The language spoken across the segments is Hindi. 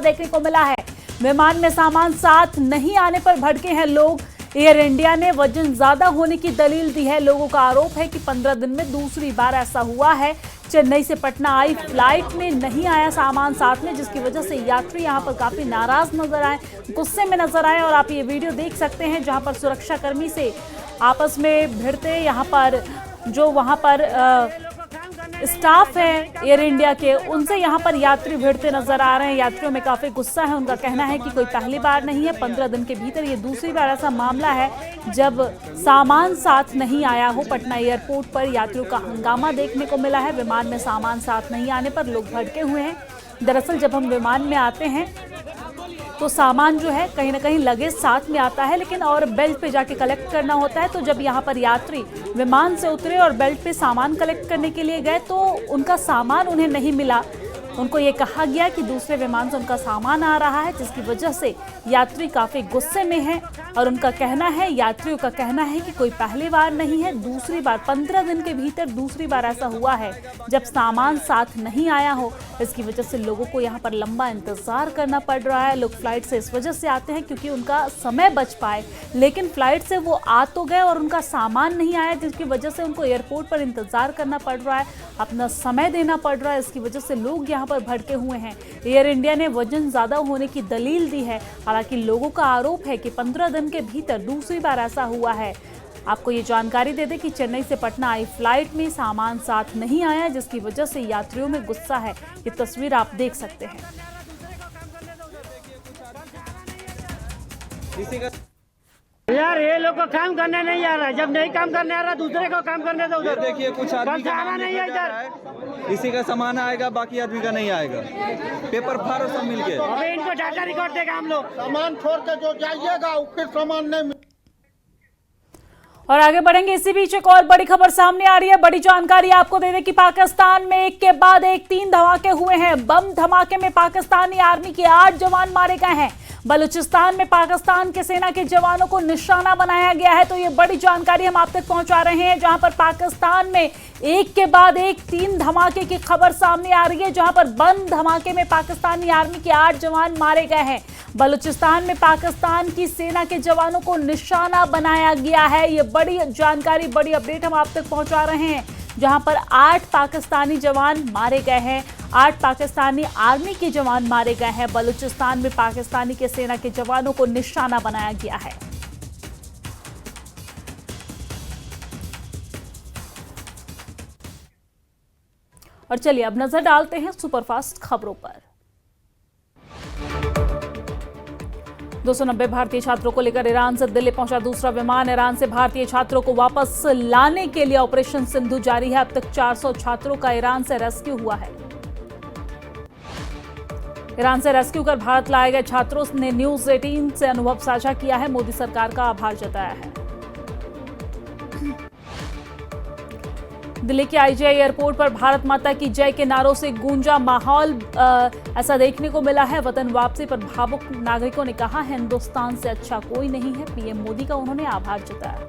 देखने को मिला है। विमान में सामान साथ नहीं आने पर भड़के हैं लोग। एयर इंडिया ने वजन ज्यादा होने की दलील दी है। लोगों का आरोप है कि 15 दिन में दूसरी बार ऐसा हुआ है। चेन्नई से पटना आई फ्लाइट में नहीं आया सामान साथ में, जिसकी वजह से यात्री यहां पर काफी नाराज नजर आए, गुस्से में नजर आए। और आप ये वीडियो देख सकते हैं जहां पर सुरक्षाकर्मी से आपस में भिड़ते, यहां पर जो वहां पर स्टाफ है एयर इंडिया के, उनसे यहां पर यात्री भिड़ते नजर आ रहे हैं। यात्रियों में काफी गुस्सा है। उनका कहना है कि कोई पहली बार नहीं है, 15 दिन के भीतर ये दूसरी बार ऐसा मामला है जब सामान साथ नहीं आया हो। पटना एयरपोर्ट पर यात्रियों का हंगामा देखने को मिला है। विमान में सामान साथ नहीं आने पर लोग भड़के हुए हैं। दरअसल जब हम विमान में आते हैं तो सामान जो है कहीं ना कहीं लगेज साथ में आता है, लेकिन और बेल्ट पे जाके कलेक्ट करना होता है। तो जब यहाँ पर यात्री विमान से उतरे और बेल्ट पे सामान कलेक्ट करने के लिए गए तो उनका सामान उन्हें नहीं मिला। उनको ये कहा गया कि दूसरे विमान से उनका सामान आ रहा है, जिसकी वजह से यात्री काफी गुस्से में हैं। और उनका कहना है, यात्रियों का कहना है कि कोई पहली बार नहीं है, दूसरी बार 15 दिन के भीतर दूसरी बार ऐसा हुआ है जब सामान साथ नहीं आया हो। इसकी वजह से लोगों को यहाँ पर लंबा इंतजार करना पड़ रहा है। लोग फ्लाइट से इस वजह से आते हैं क्योंकि उनका समय बच पाए, लेकिन फ्लाइट से वो आ तो गए और उनका सामान नहीं आया, जिसकी वजह से उनको एयरपोर्ट पर इंतजार करना पड़ रहा है, अपना समय देना पड़ रहा है। इसकी वजह से लोग यहाँ पर भड़के हुए हैं। एयर इंडिया ने वजन ज्यादा होने की दलील दी है। हालांकि लोगों का आरोप है कि 15 दिन के भीतर दूसरी बार ऐसा हुआ है। आपको ये जानकारी दे दें कि चेन्नई से पटना आई फ्लाइट में सामान साथ नहीं आया, जिसकी वजह से यात्रियों में गुस्सा है। ये तस्वीर आप देख सकते हैं। यार ये लोग को काम करने नहीं आ रहा है। जब नहीं काम करने आ रहा दूसरे को काम करने दो। उधर देखिए कुछ आदमी का आना नहीं है इधर, किसी का सामान आएगा, बाकी आदमी का नहीं आएगा। पेपर फाड़ो सब मिलके। अबे इनको डाटा रिकॉर्ड देगा हम लोग। सामान छोड़ के जो जाइएगा फिर सामान नहीं। और आगे बढ़ेंगे। इसी बीच एक और बड़ी खबर सामने आ रही है। बड़ी जानकारी आपको दे दें कि पाकिस्तान में एक के बाद एक 3 धमाके हुए हैं। बम धमाके में पाकिस्तानी आर्मी के 8 जवान मारे गए हैं। बलूचिस्तान में पाकिस्तान के सेना के जवानों को निशाना बनाया गया है। तो ये बड़ी जानकारी हम आप तक पहुंचा रहे हैं, जहां पर पाकिस्तान में एक के बाद एक 3 धमाके की खबर सामने आ रही है, जहां पर बम धमाके में पाकिस्तानी आर्मी के 8 जवान मारे गए हैं। बलूचिस्तान में पाकिस्तान की सेना के जवानों को निशाना बनाया गया है। ये बड़ी जानकारी, बड़ी अपडेट हम आप तक पहुंचा रहे हैं, जहां पर 8 पाकिस्तानी जवान मारे गए हैं। 8 पाकिस्तानी आर्मी के जवान मारे गए हैं। बलूचिस्तान में पाकिस्तानी के सेना के जवानों को निशाना बनाया गया है। और चलिए अब नजर डालते हैं सुपरफास्ट खबरों पर। 290 भारतीय छात्रों को लेकर ईरान से दिल्ली पहुंचा दूसरा विमान। ईरान से भारतीय छात्रों को वापस लाने के लिए ऑपरेशन सिंधु जारी है। अब तक 400 छात्रों का ईरान से रेस्क्यू हुआ है। ईरान से रेस्क्यू कर भारत लाए गए छात्रों ने न्यूज 18 से अनुभव साझा किया है। मोदी सरकार का आभार जताया है। दिल्ली के आईजीआई एयरपोर्ट पर भारत माता की जय के नारों से गूंजा माहौल ऐसा देखने को मिला है। वतन वापसी पर भावुक नागरिकों ने कहा, हिंदुस्तान से अच्छा कोई नहीं है। पीएम मोदी का उन्होंने आभार जताया।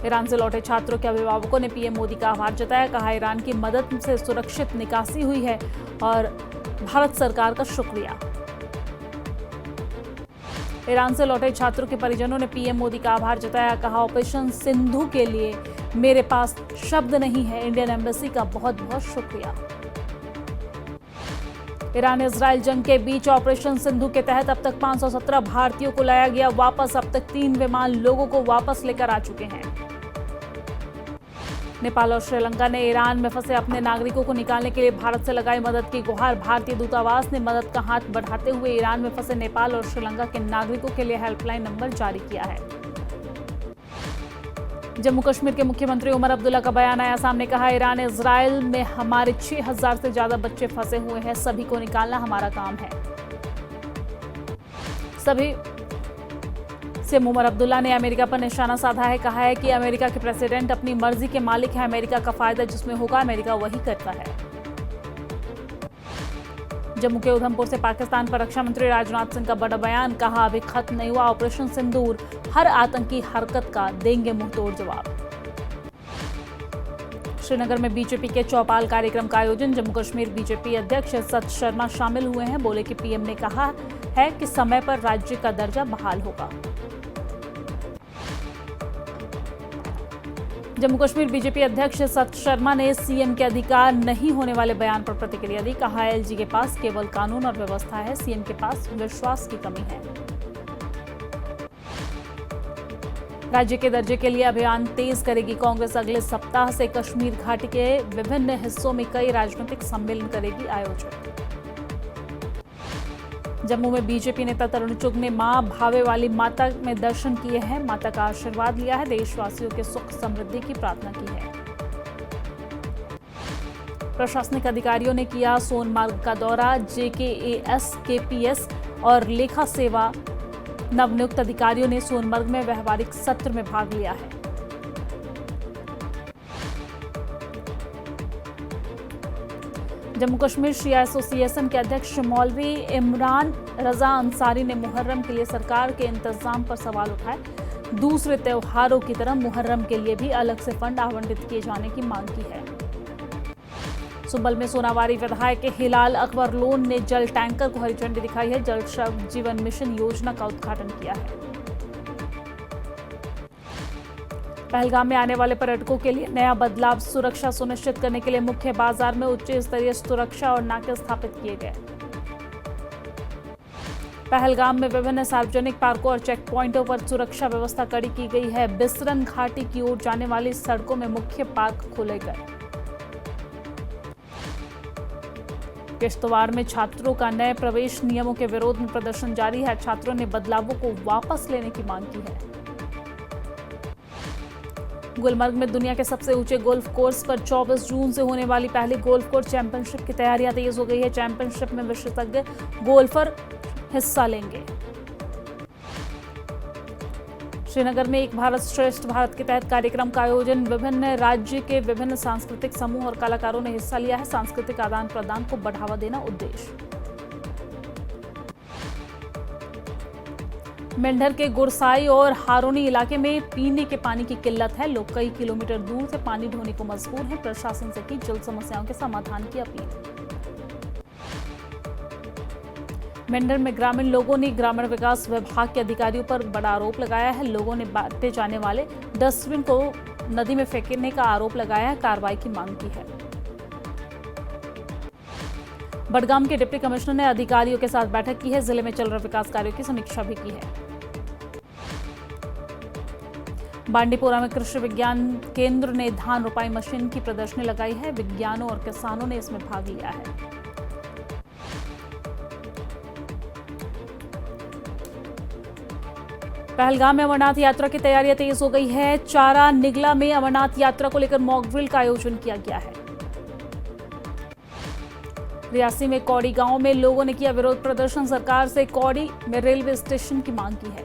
ईरान से लौटे छात्रों के अभिभावकों ने पीएम मोदी का आभार जताया। कहा, ईरान की मदद से सुरक्षित निकासी हुई है और भारत सरकार का शुक्रिया। ईरान से लौटे छात्रों के परिजनों ने पीएम मोदी का आभार जताया। कहा, ऑपरेशन सिंधु के लिए मेरे पास शब्द नहीं है। इंडियन एम्बेसी का बहुत बहुत शुक्रिया। ईरान इजराइल जंग के बीच ऑपरेशन सिंधु के तहत अब तक 517 भारतीयों को लाया गया वापस। अब तक 3 विमान लोगों को वापस लेकर आ चुके हैं। नेपाल और श्रीलंका ने ईरान में फंसे अपने नागरिकों को निकालने के लिए भारत से लगाई मदद की गुहार। भारतीय दूतावास ने मदद का हाथ बढ़ाते हुए ईरान में फंसे नेपाल और श्रीलंका के नागरिकों के लिए हेल्पलाइन नंबर जारी किया है। जम्मू कश्मीर के मुख्यमंत्री उमर अब्दुल्ला का बयान आया सामने। कहा, ईरान इजराइल में हमारे 6000 से ज्यादा बच्चे फंसे हुए हैं। सभी को निकालना हमारा काम है। सभी से उमर अब्दुल्ला ने अमेरिका पर निशाना साधा है। कहा है कि अमेरिका के प्रेसिडेंट अपनी मर्जी के मालिक है। अमेरिका का फायदा जिसमें होगा अमेरिका वही करता है। जम्मू के उधमपुर से पाकिस्तान पर रक्षा मंत्री राजनाथ सिंह का बड़ा बयान। कहा, अभी खत्म नहीं हुआ ऑपरेशन सिंदूर, हर आतंकी हरकत का देंगे मुंहतोड़ जवाब। श्रीनगर में बीजेपी के चौपाल कार्यक्रम का आयोजन। जम्मू कश्मीर बीजेपी अध्यक्ष सत शर्मा शामिल हुए हैं। बोले कि पीएम ने कहा है कि समय पर राज्य का दर्जा बहाल होगा। जम्मू कश्मीर बीजेपी अध्यक्ष सत शर्मा ने सीएम के अधिकार नहीं होने वाले बयान पर प्रतिक्रिया दी। कहा एलजी के पास केवल कानून और व्यवस्था है, सीएम के पास विश्वास की कमी है। राज्य के दर्जे के लिए अभियान तेज करेगी कांग्रेस। अगले सप्ताह से कश्मीर घाटी के विभिन्न हिस्सों में कई राजनीतिक सम्मेलन करेगी आयोजित। जम्मू में बीजेपी नेता तरुण चुग ने मां भावे वाली माता में दर्शन किए हैं। माता का आशीर्वाद लिया है। देशवासियों के सुख समृद्धि की प्रार्थना की है। प्रशासनिक अधिकारियों ने किया सोनमार्ग का दौरा। जेकेएएस, केपीएस और लेखा सेवा नवनियुक्त अधिकारियों ने सोनमर्ग में व्यवहारिक सत्र में भाग लिया है। जम्मू कश्मीर शिया एसोसिएशन के अध्यक्ष मौलवी इमरान रजा अंसारी ने मुहर्रम के लिए सरकार के इंतजाम पर सवाल उठाए। दूसरे त्योहारों की तरह मुहर्रम के लिए भी अलग से फंड आवंटित किए जाने की मांग की है। सुंबल में सोनावारी विधायक हिलाल अकबर लोन ने जल टैंकर को हरी झंडी दिखाई है। जल जीवन मिशन योजना का उद्घाटन किया है। पहलगाम में आने वाले पर्यटकों के लिए नया बदलाव। सुरक्षा सुनिश्चित करने के लिए मुख्य बाजार में उच्च स्तरीय सुरक्षा और नाके स्थापित किए गए। पहलगाम में विभिन्न सार्वजनिक पार्कों और चेक पॉइंटों पर सुरक्षा व्यवस्था कड़ी की गई है। बिसरन घाटी की ओर जाने वाली सड़कों में मुख्य पार्क खोले गए। किश्तवाड़ में छात्रों का नए प्रवेश नियमों के विरोध में प्रदर्शन जारी है। छात्रों ने बदलावों को वापस लेने की मांग की है। गुलमर्ग में दुनिया के सबसे ऊंचे गोल्फ कोर्स पर 24 जून से होने वाली पहली गोल्फ कोर्स चैंपियनशिप की तैयारियां तेज हो गई है। चैंपियनशिप में विशेषज्ञ गोल्फर हिस्सा लेंगे। श्रीनगर में एक भारत श्रेष्ठ भारत के तहत कार्यक्रम का आयोजन। विभिन्न राज्य के विभिन्न सांस्कृतिक समूह और कलाकारों ने हिस्सा लिया है। सांस्कृतिक आदान प्रदान को बढ़ावा देना उद्देश्य। मेंढर के गुरसाई और हारोनी इलाके में पीने के पानी की किल्लत है। लोग कई किलोमीटर दूर से पानी ढोने को मजबूर हैं। प्रशासन से की जल समस्याओं के समाधान की अपील। मेंढर में ग्रामीण लोगों ने ग्रामीण विकास विभाग के अधिकारियों पर बड़ा आरोप लगाया है। लोगों ने बांटे जाने वाले डस्टबिन को नदी में फेंकने का आरोप लगाया है। कार्रवाई की मांग की है। बडगाम के डिप्टी कमिश्नर ने अधिकारियों के साथ बैठक की है। जिले में चल रहे विकास कार्यों की समीक्षा भी की है। बांडीपोरा में कृषि विज्ञान केंद्र ने धान रोपाई मशीन की प्रदर्शनी लगाई है। विज्ञानों और किसानों ने इसमें भाग लिया है। पहलगाम में अमरनाथ यात्रा की तैयारियां तेज हो गई है। चारा निगला में अमरनाथ यात्रा को लेकर मॉक ड्रिल का आयोजन किया गया है। रियासी में कौड़ी गांव में लोगों ने किया विरोध प्रदर्शन। सरकार से कौड़ी में रेलवे स्टेशन की मांग की है।